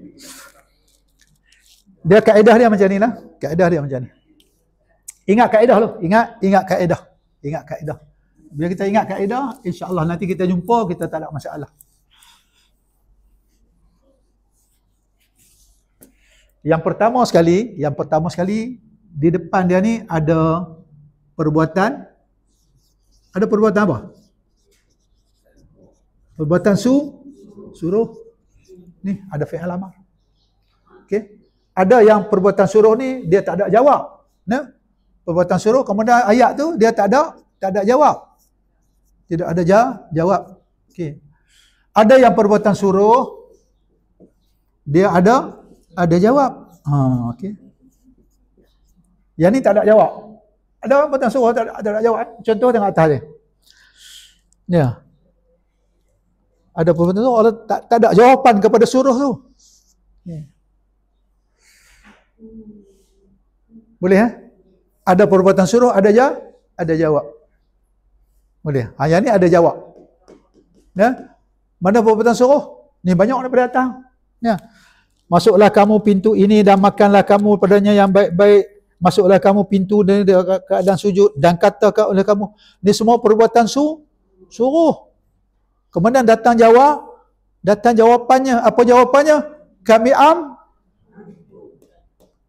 S1: Dia kaedah dia macam ni lah. Kaedah dia macam ni. Ingat kaedah lu. Ingat kaedah. Ingat kaedah. Bila kita ingat kaedah, insya-Allah nanti kita jumpa, kita tak ada masalah. Yang pertama sekali di depan dia ni ada perbuatan. Ada perbuatan apa? Perbuatan suruh. Ni ada fi'il amar. Okey. Ada yang perbuatan suruh ni dia tak ada jawab. perbuatan suruh, kemudian ayat tu dia tak ada jawab. Tidak ada jawab. Okey. Ada yang perbuatan suruh dia ada jawab. Okey. Yang ni tak ada jawab. Ada orang perbuatan suruh tak ada jawab. Contoh tengok atas dia. Ya. Ada perbuatan suruh Allah tak ada jawapan kepada suruh tu. Ya. Boleh Ada perbuatan suruh ada jawab. Boleh. Yang ni ada jawab. Ya. Mana perbuatan suruh? Ni banyak daripada datang. Ya. Masuklah kamu pintu ini dan makanlah kamu padanya yang baik-baik. Masuklah kamu pintu dan keadaan sujud dan katakan oleh kamu. Ni semua perbuatan suruh. Kemudian datang jawapannya. Apa jawapannya?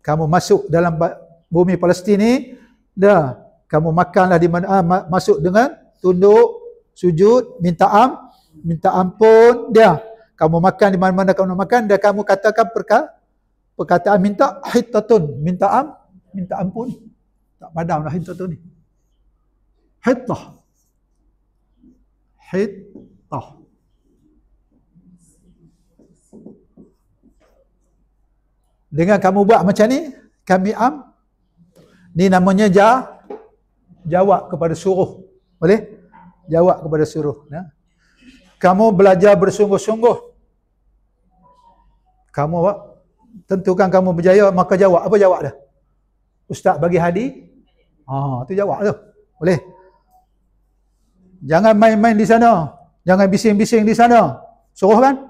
S1: Kamu masuk dalam bumi Palestin ni, dah kamu makanlah di mana, masuk dengan tunduk, sujud, minta ampun, dia. Kamu makan di mana-mana kamu nak makan, dan kamu katakan perkataan minta hittatun, minta ampun. Tak padam dah hittatun ni. Hittah. Dengan kamu buat macam ni, ni namanya jawab kepada suruh. Boleh? Jawab kepada suruh. Ya? Kamu belajar bersungguh-sungguh. Kamu tentukan kamu berjaya, maka jawab. Apa jawab dia? Ustaz bagi hadiah. Tu jawab tu. Boleh? Jangan main-main di sana. Jangan bising-bising di sana. Suruh kan?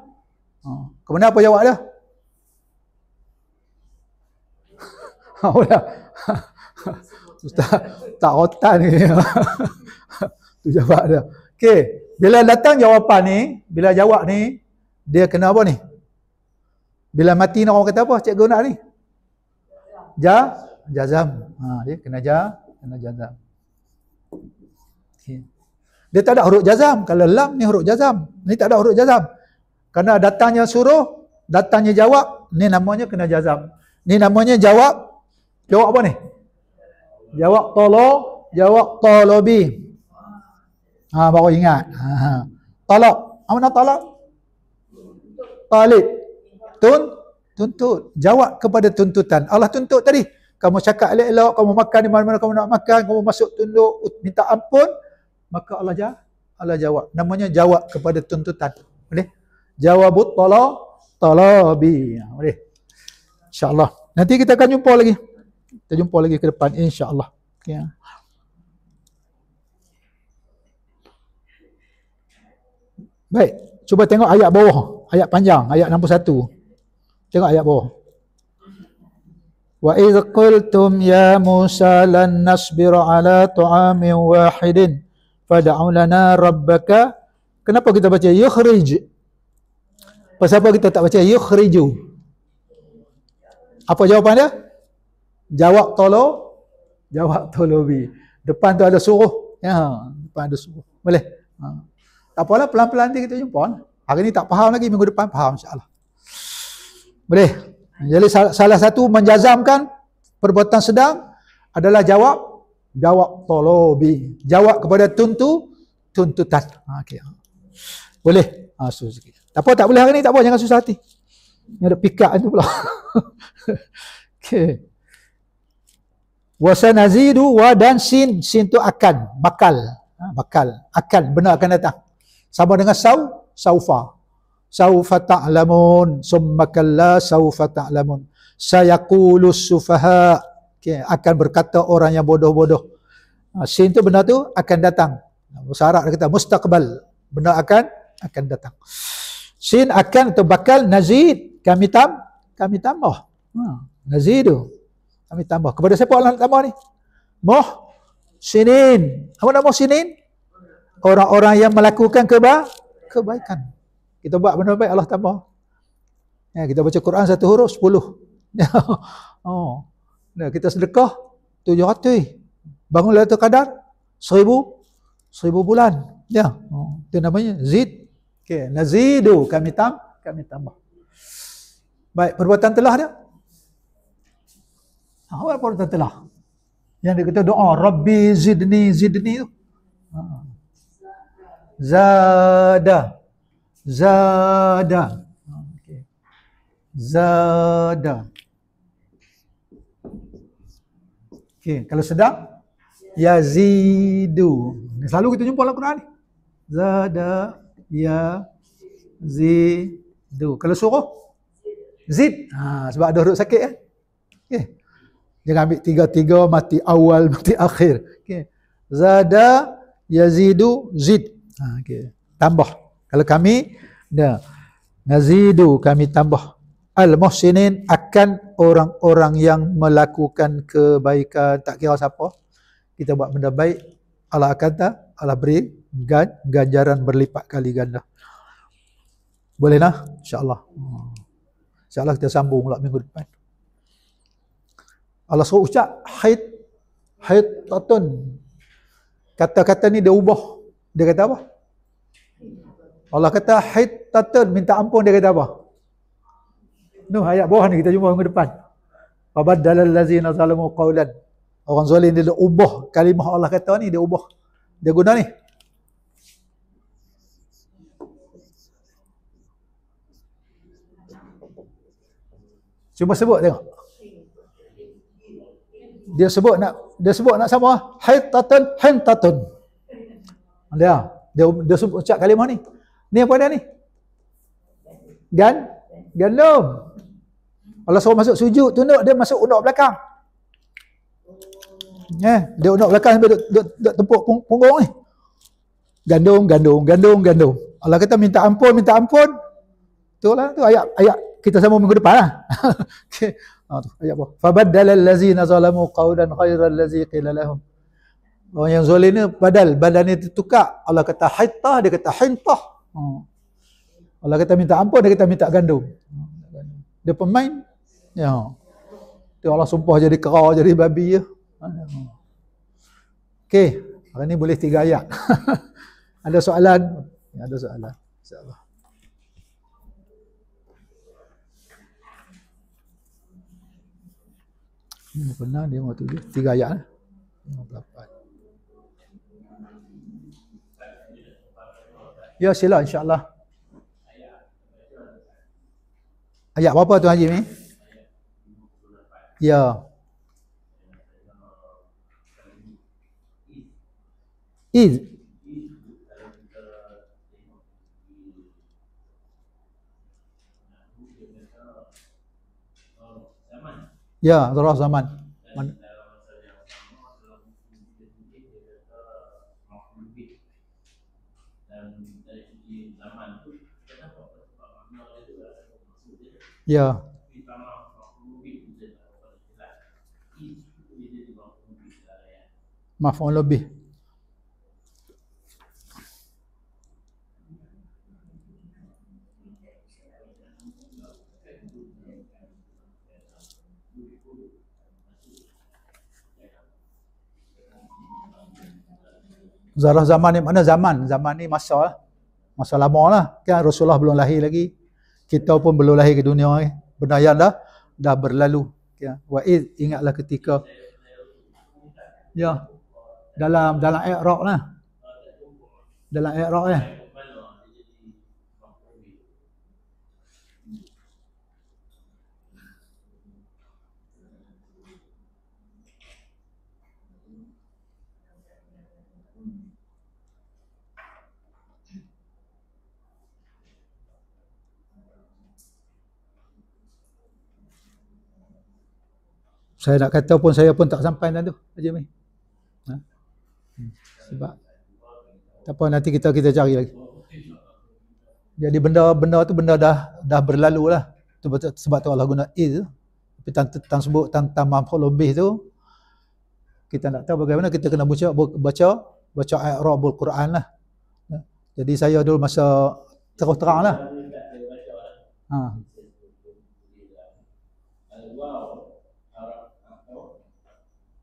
S1: Kemudian apa jawab dia? Ustaz tak rotan ni. Tu jawab dia. Okey, bila datang jawapan ni, bila jawab ni, dia kena apa ni? Bila mati nak orang kata apa cikgu nak ni? Jazam. Dia kena jazam. Okay. Dia tak ada huruf jazam. Kalau lam ni huruf jazam. Ni tak ada huruf jazam. Kerana datangnya suruh, datangnya jawab, ni namanya kena jazam. Ni namanya jawab apa ni? Jawab tolobi. Baru ingat. Talab. Apa nak talab? Talib. Tuntut. Jawab kepada tuntutan. Allah tuntut tadi. Kamu cakap elok-elok, kamu makan di mana-mana kamu nak makan, kamu masuk tunduk, minta ampun, maka Allah jawab. Namanya jawab kepada tuntutan. Boleh? Jawabut talabi. Boleh? InsyaAllah. Nanti kita akan jumpa lagi. Kita jumpa lagi ke depan insya-Allah. Okay. Baik, cuba tengok ayat bawah, ayat panjang, ayat 61. Tengok ayat bawah. Wa idh qultum ya Musa lan nasbira ala ta'amin wahidin fad'u lana rabbaka. Kenapa kita baca yukhrij? Pasal apa kita tak baca yukhriju? Apa jawapan dia? Jawab tolobi. Depan tu ada suruh. Ya, depan ada suruh. Boleh? Tak apalah, pelan-pelan nanti kita jumpa. Hari ni tak faham lagi, minggu depan faham insya-Allah. Boleh? Jadi salah satu menjazamkan perbuatan sedang adalah jawab tolobi. Jawab kepada tuntutan. Okey. Boleh? Susah sikit. Tak apa, tak boleh hari ni, tak apa, jangan susah hati. Ni ada pikak tu pula. Okey. Wasanazidu dan sin tu akan, bakal, akan, benar akan datang. Sama dengan saufa ta'lamun, summa kalla saufa ta'lamun, sayaqulus sufaha. Okay, akan berkata orang yang bodoh-bodoh. Sin tu benda tu akan datang. Bahasa Arab dia kata mustaqbal, benda akan datang. Sin akan atau bakal, nazid kami tambah. Nazidu kami tambah. Kepada siapa Allah nak tambah ni? Muhsinin. Apa nama muhsinin? Orang-orang yang melakukan kebaikan. Kita buat benda baik, Allah tambah. Ya, kita baca Quran 1 huruf 10. Nah, kita sedekah 700. Bangun Lailatul Qadar 1000 bulan. Ya. Itu namanya zid. Okey, nazidu kami tambah. Baik, perbuatan telah dia. Apa perbuatan telah? Yang dia kata doa Rabbi zidni tu. Zada. Okay. Zada. Okay. Kalau sedang yazidu. Selalu kita jumpa dalam Quran ni. Zada yazidu. Kalau suruh zid. Sebab ada huruf sakit kan. Okay. Jangan ambil tiga-tiga mati awal mati akhir. Okay. Zada yazidu zid. Okay. Tambah. Kalau kami nazidu, kami tambah. Al-muhsinin akan orang-orang yang melakukan kebaikan. Tak kira siapa, kita buat benda baik, Allah akan Allah beri ganjaran berlipat kali ganda. Boleh lah? InsyaAllah. InsyaAllah kita sambung pula minggu depan. Allah suruh ucap haitatun. Kata-kata ni dia ubah. Dia kata apa? Allah kata haitatun, minta ampun, dia kata apa? Ayat bawah ni kita jumpa minggu depan. Fabaddalal ladzina zalamu qawlan. Orang zalim dia ubah kalimah Allah kata ni, dia ubah. Dia guna ni. Cuba sebut tengok. Dia sebut nak sama haitatun. Dia sebut ucap kalimah ni. Ni apa dia ni? Gandum. Allah suruh masuk sujud, tunduk, dia masuk unuk belakang. Dia unuk belakang sampai duk tepuk punggung ni. Gandum. Allah kata minta ampun. Itulah tu ayat kita sambung minggu depan lah. Okay. Tu ayat apa? Fabaddalal ladzina zalamu qawlan ghairal ladzi qila lahum. Orang yang zalim ni badal ni ditukar. Allah kata haitah, dia kata hintah. Allah kata minta ampun, dia kata minta gandum. Dia pemain. Ya. Tu Allah sumpah jadi kera, jadi babi ya. Okey, hari ni boleh 3 ayat. Ada soalan? Ya, ada soalan. Insya-Allah. Ini benar dia mau 7 3 ayat lah. 58. Ya, sila insya-Allah. Ayat berapa tu Haji ni? Ya. Ya, zarah zaman. Ya. Maf'ul lebih. Zarah zaman ni mana zaman? Zaman ni masa lah. Masa lama lah. Kan Rasulullah belum lahir lagi. Kita pun belum lahir ke dunia ni. Benda yang dah berlalu. Ya. Wa'id, ingatlah ketika ya dalam i'raq lah. Dalam i'raq lah. Saya nak kata pun saya pun tak sampai dah tu Haji Mi. Sebab tak apa, nanti kita cari lagi. Jadi benda tu dah berlalu lah. Sebab tu Allah guna iz. Tapi tentang sebut tentang maf'ul bih tu kita nak tahu bagaimana kita kena baca i'rabul Quran lah. Jadi saya dulu masa terus terang lah.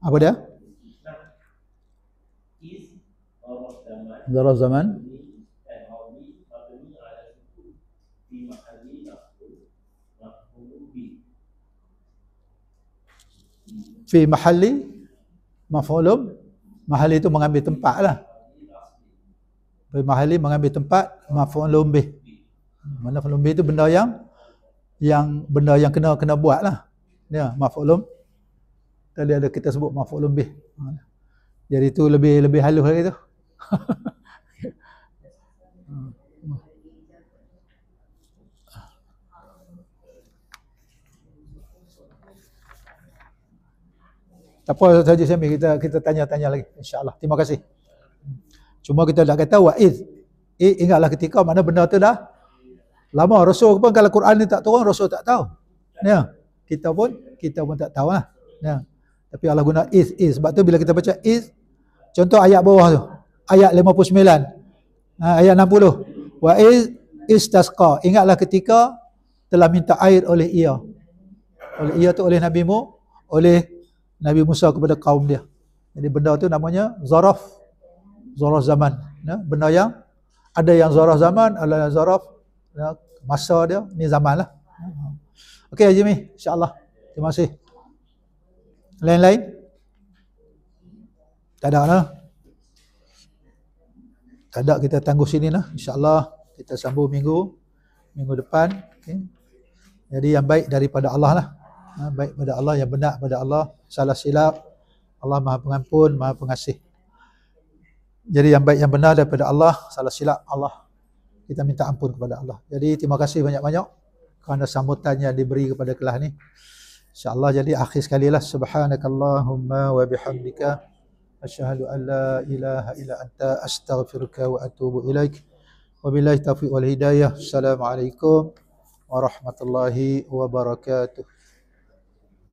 S1: Apa dia? Zaraf zaman. Fi mahalli Maf'ulun mahali itu mengambil tempat lah. Mahali mengambil tempat maf'ulun bih. Mana maf'ulun bih itu benda yang kena buat lah. Ya, maf'ulun. Tadi ada kita sebut maf'ulun bih. Jadi itu lebih halus lagi tu. Tak apa saja Syamil, kita tanya-tanya lagi insya-Allah. Terima kasih. Cuma kita dah kata wa'iz. Ingatlah ketika mana benda tu dah lama. Rasul pun kalau Quran ni tak turun, Rasul tak tahu. Ya. Kita pun tak tahu lah. Ya. Tapi Allah guna is. Sebab tu bila kita baca is, contoh ayat bawah tu. Ayat 59. Ayat 60. Wa'iz istasqa. Ingatlah ketika telah minta air oleh ia. Oleh ia tu oleh Nabi Musa kepada kaum dia. Jadi benda tu namanya zaraf zaman. Ya, benda yang ada yang zaraf zaman, ada yang zaraf ya, masa dia, ni zaman lah. Okey Haji Mi, insya-Allah. Terima kasih. Lain-lain? Tak ada lah. Tak ada, kita tangguh sini lah. InsyaAllah kita sambung minggu depan. Okay. Jadi yang baik daripada Allah lah. Baik pada Allah, yang benar pada Allah. Salah silap, Allah Maha Pengampun, Maha Pengasih. Jadi yang baik yang benar daripada Allah, salah silap Allah, kita minta ampun kepada Allah. Jadi terima kasih banyak-banyak kerana sambutan yang diberi kepada kelas ni. InsyaAllah jadi akhir sekali lah. Subhanakallahumma wa bihamdika asyhadu an la ilaha illa anta astaghfiruka wa atubu ilaik. Wabillahi taufiq wal hidayah. Assalamualaikum warahmatullahi wabarakatuh.